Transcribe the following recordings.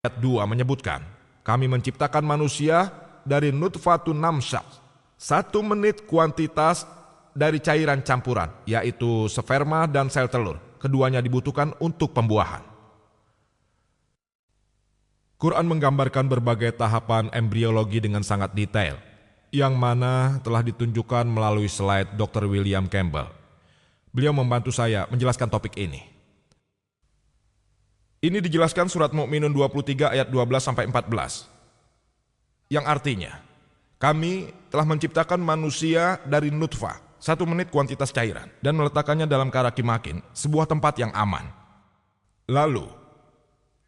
Ayat 2 menyebutkan, kami menciptakan manusia dari nutfatun namsyah, 1 menit kuantitas dari cairan campuran, yaitu sperma dan sel telur. Keduanya dibutuhkan untuk pembuahan. Quran menggambarkan berbagai tahapan embriologi dengan sangat detail, yang mana telah ditunjukkan melalui slide Dr. William Campbell. Beliau membantu saya menjelaskan topik ini. Ini dijelaskan surat Mukminun 23 ayat 12-14. Yang artinya, kami telah menciptakan manusia dari nutfah, 1 menit kuantitas cairan, dan meletakkannya dalam karakimakin, sebuah tempat yang aman. Lalu,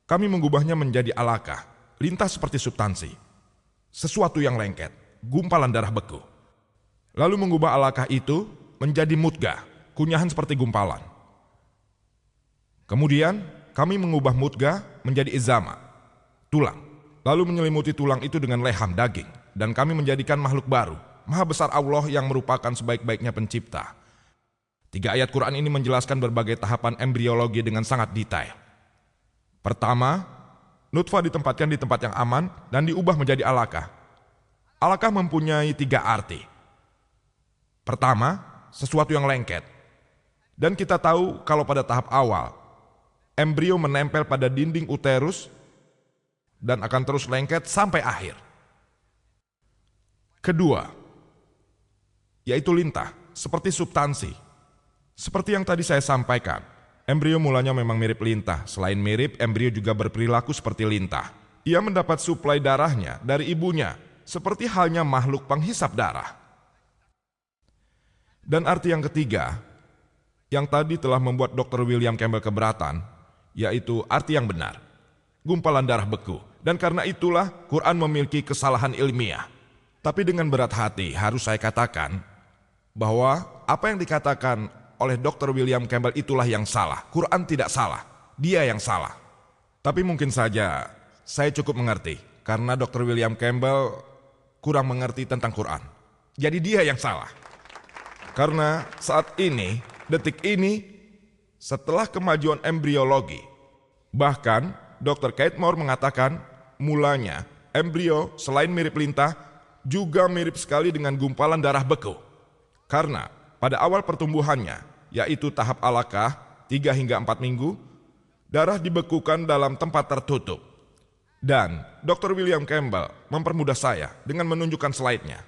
kami mengubahnya menjadi alaqah, lintas seperti substansi, sesuatu yang lengket, gumpalan darah beku. Lalu mengubah alaqah itu menjadi mudghah, kunyahan seperti gumpalan. Kemudian, kami mengubah mudghah menjadi izama, tulang. Lalu menyelimuti tulang itu dengan leham daging. Dan kami menjadikan makhluk baru, Maha Besar Allah yang merupakan sebaik-baiknya pencipta. 3 ayat Quran ini menjelaskan berbagai tahapan embriologi dengan sangat detail. Pertama, nutfah ditempatkan di tempat yang aman dan diubah menjadi alaqah. Alaqah mempunyai 3 arti. Pertama, sesuatu yang lengket. Dan kita tahu kalau pada tahap awal, embrio menempel pada dinding uterus dan akan terus lengket sampai akhir. Kedua, yaitu lintah, seperti substansi. Seperti yang tadi saya sampaikan, embrio mulanya memang mirip lintah. Selain mirip, embrio juga berperilaku seperti lintah. Ia mendapat suplai darahnya dari ibunya, seperti halnya makhluk penghisap darah. Dan arti yang ketiga, yang tadi telah membuat Dr. William Campbell keberatan, yaitu arti yang benar, gumpalan darah beku. Dan karena itulah Quran memiliki kesalahan ilmiah. Tapi dengan berat hati harus saya katakan bahwa apa yang dikatakan oleh Dr. William Campbell itulah yang salah. Quran tidak salah, dia yang salah. Tapi mungkin saja saya cukup mengerti karena Dr. William Campbell kurang mengerti tentang Quran. Jadi dia yang salah. Karena saat ini, detik ini, setelah kemajuan embriologi, bahkan Dr. Kate Moore mengatakan mulanya embrio selain mirip lintah juga mirip sekali dengan gumpalan darah beku. Karena pada awal pertumbuhannya, yaitu tahap alaqah 3 hingga 4 minggu, darah dibekukan dalam tempat tertutup. Dan Dr. William Campbell mempermudah saya dengan menunjukkan slide-nya.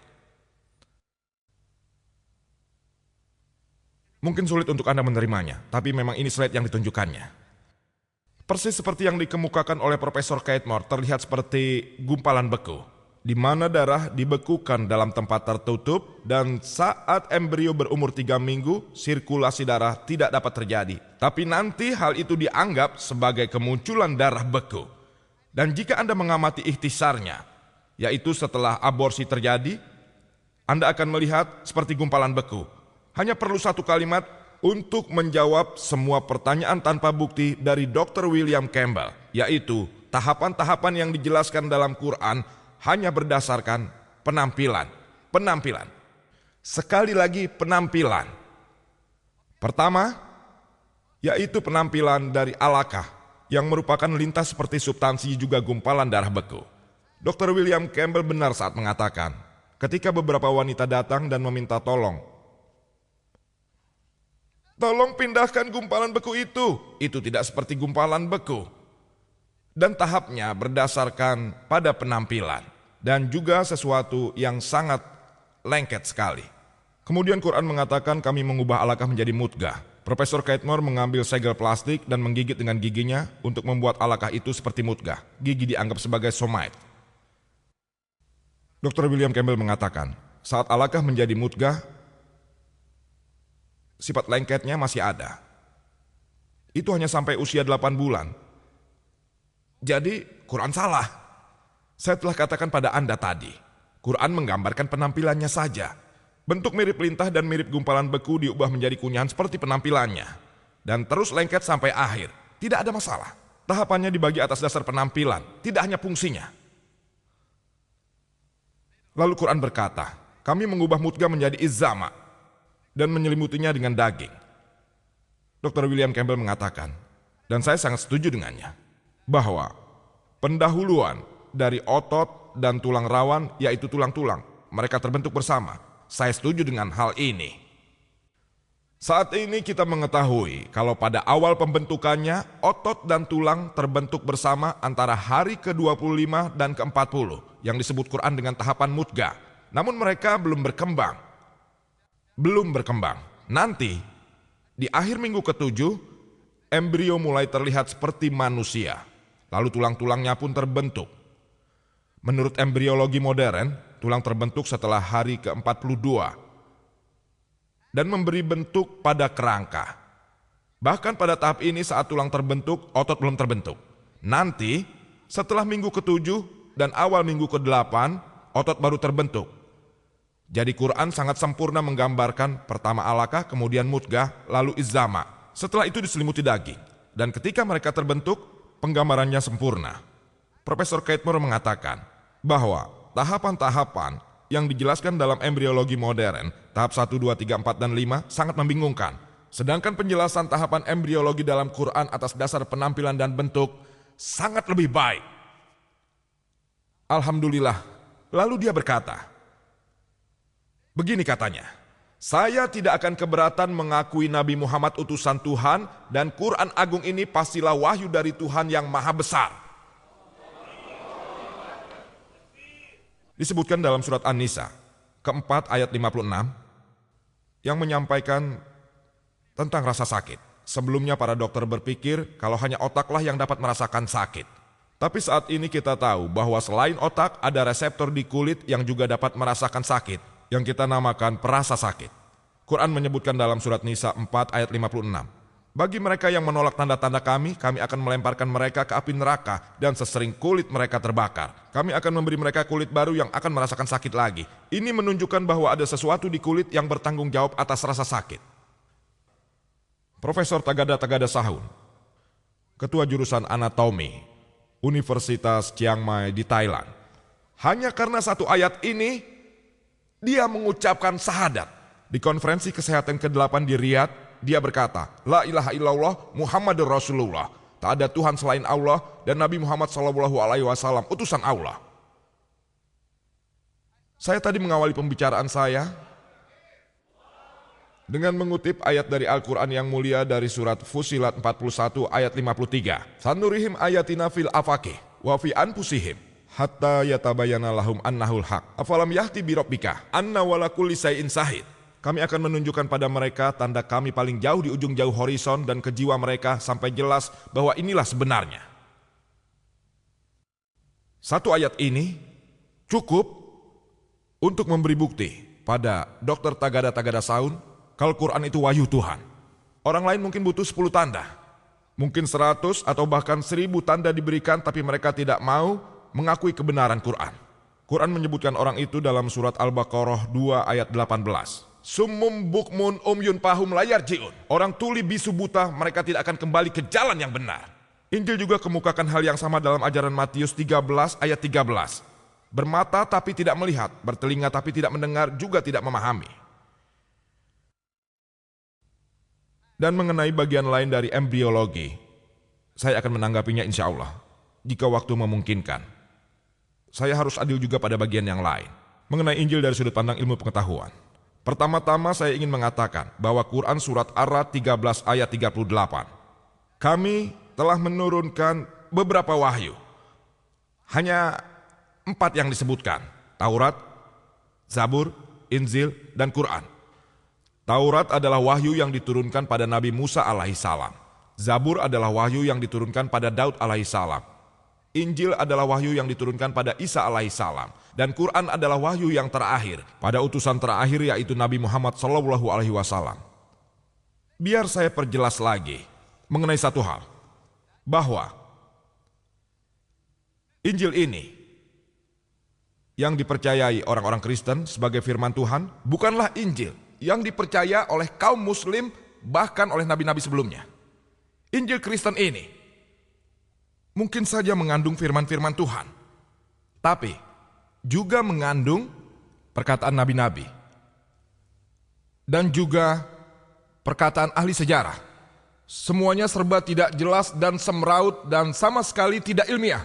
Mungkin sulit untuk Anda menerimanya, tapi memang ini slide yang ditunjukkannya. Persis seperti yang dikemukakan oleh Profesor Kate Moore, terlihat seperti gumpalan beku, di mana darah dibekukan dalam tempat tertutup dan saat embrio berumur 3 minggu, sirkulasi darah tidak dapat terjadi. Tapi nanti hal itu dianggap sebagai kemunculan darah beku. Dan jika Anda mengamati ikhtisarnya, yaitu setelah aborsi terjadi, Anda akan melihat seperti gumpalan beku. Hanya perlu 1 kalimat untuk menjawab semua pertanyaan tanpa bukti dari Dr. William Campbell, yaitu tahapan-tahapan yang dijelaskan dalam Quran hanya berdasarkan penampilan. Penampilan. Sekali lagi penampilan. Pertama, yaitu penampilan dari alaqah yang merupakan lintas seperti substansi juga gumpalan darah beku. Dr. William Campbell benar saat mengatakan, ketika beberapa wanita datang dan meminta tolong pindahkan gumpalan beku itu tidak seperti gumpalan beku. Dan tahapnya berdasarkan pada penampilan dan juga sesuatu yang sangat lengket sekali. Kemudian Quran mengatakan kami mengubah alaqah menjadi mudghah. Profesor Kate Moore mengambil segel plastik dan menggigit dengan giginya untuk membuat alaqah itu seperti mudghah. Gigi dianggap sebagai somite. Dr. William Campbell mengatakan, saat alaqah menjadi mudghah, sifat lengketnya masih ada. Itu hanya sampai usia 8 bulan. Jadi Quran salah. Saya telah katakan pada Anda tadi, Quran menggambarkan penampilannya saja. Bentuk mirip lintah dan mirip gumpalan beku diubah menjadi kunyahan seperti penampilannya. Dan terus lengket sampai akhir. Tidak ada masalah. Tahapannya dibagi atas dasar penampilan, tidak hanya fungsinya. Lalu Quran berkata, kami mengubah mudghah menjadi izama dan menyelimutinya dengan daging. Dr. William Campbell mengatakan, dan saya sangat setuju dengannya, bahwa pendahuluan dari otot dan tulang rawan, yaitu tulang-tulang. Mereka terbentuk bersama. Saya setuju dengan hal ini. Saat ini kita mengetahui kalau pada awal pembentukannya, otot dan tulang terbentuk bersama antara hari ke-25 dan ke-40 yang disebut Quran dengan tahapan mudghah. Namun mereka belum berkembang. Nanti, di akhir minggu ke-7, embrio mulai terlihat seperti manusia. Lalu tulang-tulangnya pun terbentuk. Menurut embriologi modern, tulang terbentuk setelah hari ke-42 dan memberi bentuk pada kerangka. Bahkan pada tahap ini saat tulang terbentuk, otot belum terbentuk. Nanti, setelah minggu ke-7 dan awal minggu ke-8, otot baru terbentuk. Jadi Quran sangat sempurna menggambarkan pertama alaqah, kemudian mudghah, lalu izama. Setelah itu diselimuti daging. Dan ketika mereka terbentuk, penggambarannya sempurna. Profesor Keith Moore mengatakan bahwa tahapan-tahapan yang dijelaskan dalam embriologi modern, tahap 1, 2, 3, 4, dan 5 sangat membingungkan. Sedangkan penjelasan tahapan embriologi dalam Quran atas dasar penampilan dan bentuk sangat lebih baik. Alhamdulillah. Lalu dia berkata, begini katanya, saya tidak akan keberatan mengakui Nabi Muhammad utusan Tuhan dan Quran Agung ini pastilah wahyu dari Tuhan yang maha besar. Disebutkan dalam surat An-Nisa, ke-4 ayat 56, yang menyampaikan tentang rasa sakit. Sebelumnya para dokter berpikir kalau hanya otaklah yang dapat merasakan sakit. Tapi saat ini kita tahu bahwa selain otak ada reseptor di kulit yang juga dapat merasakan sakit, yang kita namakan perasa sakit. Quran menyebutkan dalam surat Nisa 4 ayat 56, bagi mereka yang menolak tanda-tanda kami akan melemparkan mereka ke api neraka dan sesering kulit mereka terbakar. Kami akan memberi mereka kulit baru yang akan merasakan sakit lagi. Ini menunjukkan bahwa ada sesuatu di kulit yang bertanggung jawab atas rasa sakit. Profesor Tagada Sahun, Ketua Jurusan Anatomi, Universitas Chiang Mai di Thailand. Hanya karena satu ayat ini, dia mengucapkan syahadat. Di konferensi kesehatan ke-8 di Riyadh, dia berkata, La ilaha illallah Muhammadur Rasulullah. Tak ada Tuhan selain Allah dan Nabi Muhammad SAW utusan Allah. Saya tadi mengawali pembicaraan saya dengan mengutip ayat dari Al-Quran yang mulia dari surat Fussilat 41 ayat 53. Sanurihim ayatina fil afaqih wa fi anfusihim hatta yatabayyana lahum annahul haq. Afalam yahti bi rabbika anna wala kulli syai'in syahid. Kami akan menunjukkan pada mereka tanda kami paling jauh di ujung jauh horizon dan ke jiwa mereka sampai jelas bahwa inilah sebenarnya. Satu ayat ini cukup untuk memberi bukti pada Dr. Tagada Sahun kalau Quran itu wahyu Tuhan. Orang lain mungkin butuh 10 tanda. Mungkin 100 atau bahkan 1000 tanda diberikan tapi mereka tidak mau mengakui kebenaran Quran. Quran menyebutkan orang itu dalam surat Al-Baqarah 2 ayat 18. Summum bukmun umyun pahum layar jiun. Orang tuli bisu buta, mereka tidak akan kembali ke jalan yang benar. Injil juga kemukakan hal yang sama dalam ajaran Matius 13 ayat 13. Bermata tapi tidak melihat, bertelinga tapi tidak mendengar, juga tidak memahami. Dan mengenai bagian lain dari embriologi, saya akan menanggapinya insya Allah, jika waktu memungkinkan. Saya harus adil juga pada bagian yang lain, mengenai Injil dari sudut pandang ilmu pengetahuan. Pertama-tama saya ingin mengatakan bahwa Quran surat Ar-Ra'd 13 ayat 38. Kami telah menurunkan beberapa wahyu. Hanya 4 yang disebutkan. Taurat, Zabur, Injil, dan Quran. Taurat adalah wahyu yang diturunkan pada Nabi Musa alaihissalam. Zabur adalah wahyu yang diturunkan pada Daud alaihissalam. Injil adalah wahyu yang diturunkan pada Isa alaihissalam. Dan Quran adalah wahyu yang terakhir pada utusan terakhir yaitu Nabi Muhammad SAW. Biar saya perjelas lagi mengenai satu hal, bahwa Injil ini yang dipercayai orang-orang Kristen sebagai firman Tuhan bukanlah Injil yang dipercaya oleh kaum muslim bahkan oleh nabi-nabi sebelumnya. Injil Kristen ini mungkin saja mengandung firman-firman Tuhan, tapi juga mengandung perkataan nabi-nabi dan juga perkataan ahli sejarah. Semuanya serba tidak jelas dan semraut dan sama sekali tidak ilmiah.